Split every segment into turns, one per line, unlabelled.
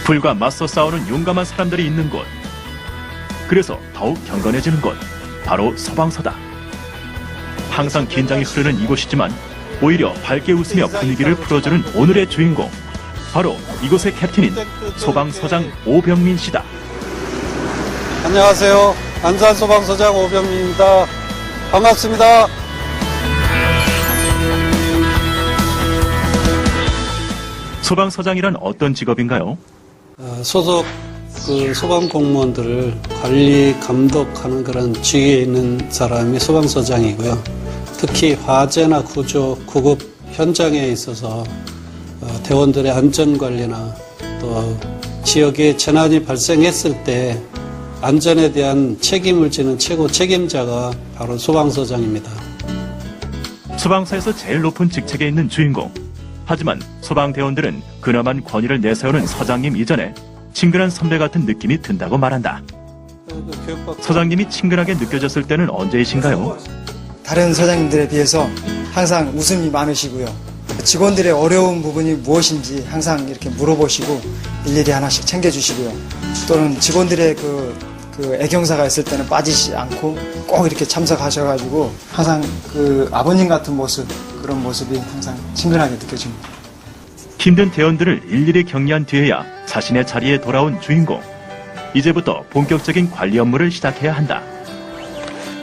불과 맞서 싸우는 용감한 사람들이 있는 곳. 그래서 더욱 경건해지는 곳. 바로 소방서다. 항상 긴장이 흐르는 이곳이지만 오히려 밝게 웃으며 분위기를 풀어주는 오늘의 주인공. 바로 이곳의 캡틴인 소방서장 오병민 씨다.
안녕하세요. 안산소방서장 오병민입니다. 반갑습니다.
소방서장이란 어떤 직업인가요?
소속 소방 공무원들을 관리, 감독하는 그런 직위에 있는 사람이 소방서장이고요. 특히 화재나 구조, 구급 현장에 있어서 대원들의 안전관리나 또 지역에 재난이 발생했을 때 안전에 대한 책임을 지는 최고 책임자가 바로 소방서장입니다.
소방서에서 제일 높은 직책에 있는 주인공. 하지만 소방대원들은 근엄한 권위를 내세우는 서장님 이전에 친근한 선배 같은 느낌이 든다고 말한다. 서장님이 친근하게 느껴졌을 때는 언제이신가요?
다른 서장님들에 비해서 항상 웃음이 많으시고요. 직원들의 어려운 부분이 무엇인지 항상 이렇게 물어보시고 일일이 하나씩 챙겨주시고요. 또는 직원들의 그 애경사가 있을 때는 빠지지 않고 꼭 이렇게 참석하셔가지고 항상 그 아버님 같은 모습, 그런 모습이 항상 친근하게 느껴집니다.
힘든 대원들을 일일이 격려한 뒤에야 자신의 자리에 돌아온 주인공. 이제부터 본격적인 관리 업무를 시작해야 한다.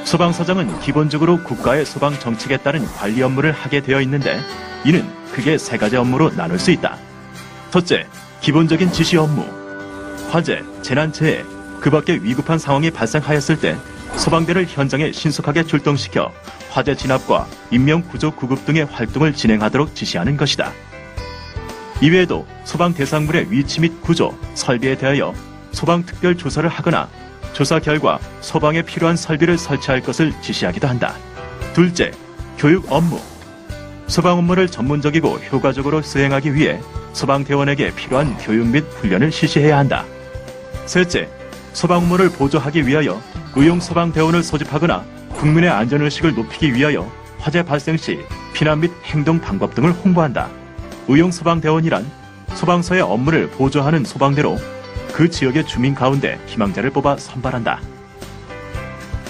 소방서장은 기본적으로 국가의 소방 정책에 따른 관리 업무를 하게 되어 있는데 이는 크게 세 가지 업무로 나눌 수 있다. 첫째, 기본적인 지시 업무. 화재, 재난재해, 그 밖에 위급한 상황이 발생하였을 때 소방대를 현장에 신속하게 출동시켜 화재 진압과 인명구조 구급 등의 활동을 진행하도록 지시하는 것이다. 이외에도 소방 대상물의 위치 및 구조, 설비에 대하여 소방 특별 조사를 하거나 조사 결과 소방에 필요한 설비를 설치할 것을 지시하기도 한다. 둘째, 교육 업무. 소방 업무를 전문적이고 효과적으로 수행하기 위해 소방대원에게 필요한 교육 및 훈련을 실시해야 한다. 셋째, 소방 업무를 보조하기 위하여 의용 소방대원을 소집하거나 국민의 안전의식을 높이기 위하여 화재 발생 시 피난 및 행동 방법 등을 홍보한다. 의용 소방대원이란 소방서의 업무를 보조하는 소방대로 그 지역의 주민 가운데 희망자를 뽑아 선발한다.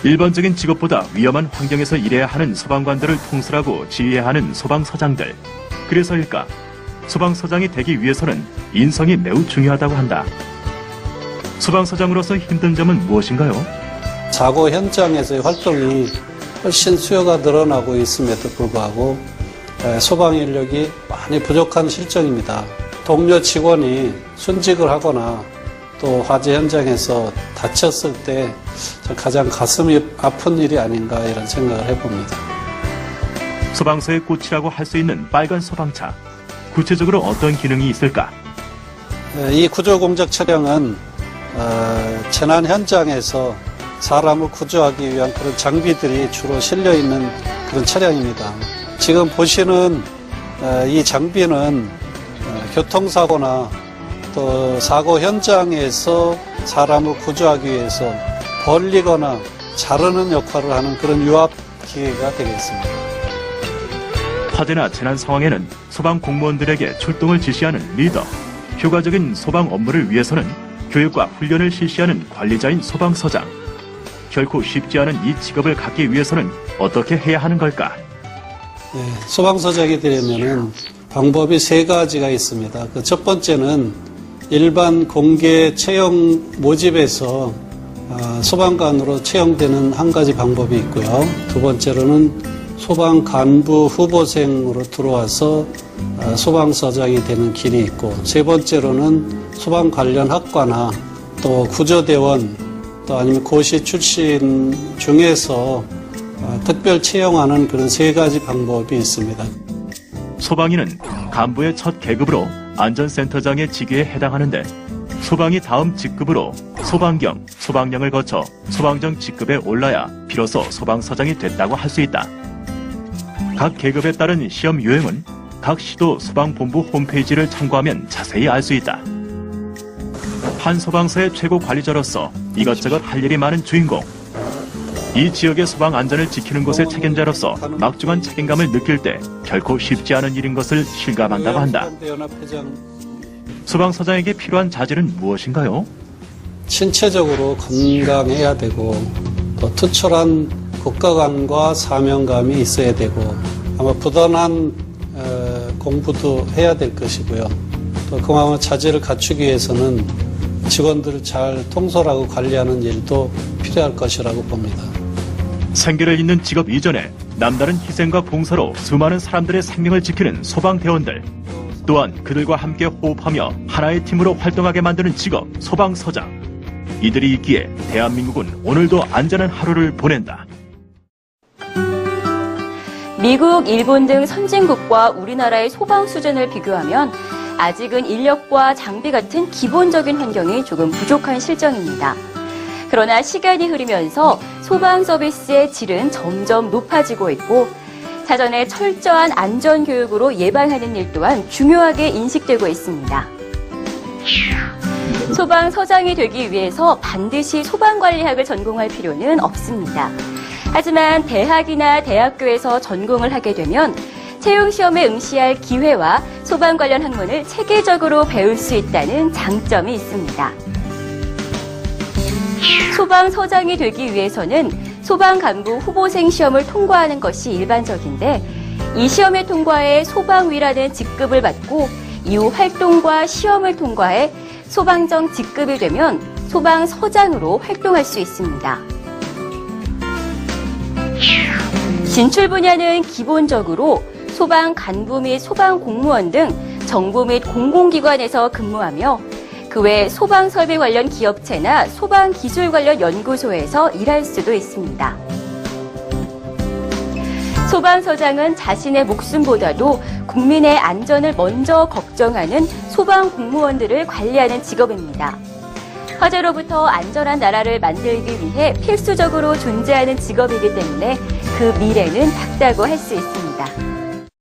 일반적인 직업보다 위험한 환경에서 일해야 하는 소방관들을 통솔하고 지휘해야 하는 소방서장들. 그래서일까? 소방서장이 되기 위해서는 인성이 매우 중요하다고 한다. 소방서장으로서 힘든 점은 무엇인가요?
사고 현장에서의 활동이 훨씬 수요가 늘어나고 있음에도 불구하고 소방 인력이 많이 부족한 실정입니다. 동료 직원이 순직을 하거나 또 화재 현장에서 다쳤을 때 가장 가슴이 아픈 일이 아닌가 이런 생각을 해봅니다.
소방서의 꽃이라고 할 수 있는 빨간 소방차. 구체적으로 어떤 기능이 있을까?
이 구조공작 차량은 재난 현장에서 사람을 구조하기 위한 그런 장비들이 주로 실려 있는 그런 차량입니다. 지금 보시는 이 장비는 교통사고나 또 사고 현장에서 사람을 구조하기 위해서 벌리거나 자르는 역할을 하는 그런 유압 기계가 되겠습니다.
화재나 재난 상황에는 소방 공무원들에게 출동을 지시하는 리더, 효과적인 소방 업무를 위해서는 교육과 훈련을 실시하는 관리자인 소방서장. 결코 쉽지 않은 이 직업을 갖기 위해서는 어떻게 해야 하는 걸까?
네, 소방서장이 되려면은 방법이 세 가지가 있습니다. 그 첫 번째는 일반 공개 채용 모집에서 소방관으로 채용되는 한 가지 방법이 있고요. 두 번째로는 소방 간부 후보생으로 들어와서 소방서장이 되는 길이 있고, 세 번째로는 소방 관련 학과나 또 구조대원 또 아니면 고시 출신 중에서 특별 채용하는 그런 세 가지 방법이 있습니다.
소방인은 간부의 첫 계급으로 안전센터장의 직위에 해당하는데 소방이 다음 직급으로 소방경, 소방령을 거쳐 소방정 직급에 올라야 비로소 소방서장이 됐다고 할 수 있다. 각 계급에 따른 시험 요행은 각 시도 소방본부 홈페이지를 참고하면 자세히 알 수 있다. 한 소방서의 최고 관리자로서 이것저것 할 일이 많은 주인공. 이 지역의 소방 안전을 지키는 곳의 책임자로서 막중한 책임감을 느낄 때 결코 쉽지 않은 일인 것을 실감한다고 한다. 소방서장에게 필요한 자질은 무엇인가요?
신체적으로 건강해야 되고 또 투철한 국가감과 사명감이 있어야 되고 아마 부단한 공부도 해야 될 것이고요. 또 그만한 자질을 갖추기 위해서는 직원들을 잘 통솔하고 관리하는 일도 필요할 것이라고 봅니다.
생계를 잇는 직업 이전에 남다른 희생과 봉사로 수많은 사람들의 생명을 지키는 소방대원들. 또한 그들과 함께 호흡하며 하나의 팀으로 활동하게 만드는 직업 소방서장. 이들이 있기에 대한민국은 오늘도 안전한 하루를 보낸다.
미국, 일본 등 선진국과 우리나라의 소방 수준을 비교하면 아직은 인력과 장비 같은 기본적인 환경이 조금 부족한 실정입니다. 그러나 시간이 흐르면서 소방 서비스의 질은 점점 높아지고 있고 사전에 철저한 안전 교육으로 예방하는 일 또한 중요하게 인식되고 있습니다. 소방서장이 되기 위해서 반드시 소방관리학을 전공할 필요는 없습니다. 하지만 대학이나 대학교에서 전공을 하게 되면 채용시험에 응시할 기회와 소방 관련 학문을 체계적으로 배울 수 있다는 장점이 있습니다. 소방서장이 되기 위해서는 소방간부 후보생 시험을 통과하는 것이 일반적인데 이 시험을 통과해 소방위라는 직급을 받고 이후 활동과 시험을 통과해 소방정 직급이 되면 소방서장으로 활동할 수 있습니다. 진출 분야는 기본적으로 소방간부 및 소방공무원 등 정부 및 공공기관에서 근무하며 그 외 소방설비 관련 기업체나 소방기술 관련 연구소에서 일할 수도 있습니다. 소방서장은 자신의 목숨보다도 국민의 안전을 먼저 걱정하는 소방공무원들을 관리하는 직업입니다. 화재로부터 안전한 나라를 만들기 위해 필수적으로 존재하는 직업이기 때문에 그 미래는 밝다고 할 수 있습니다.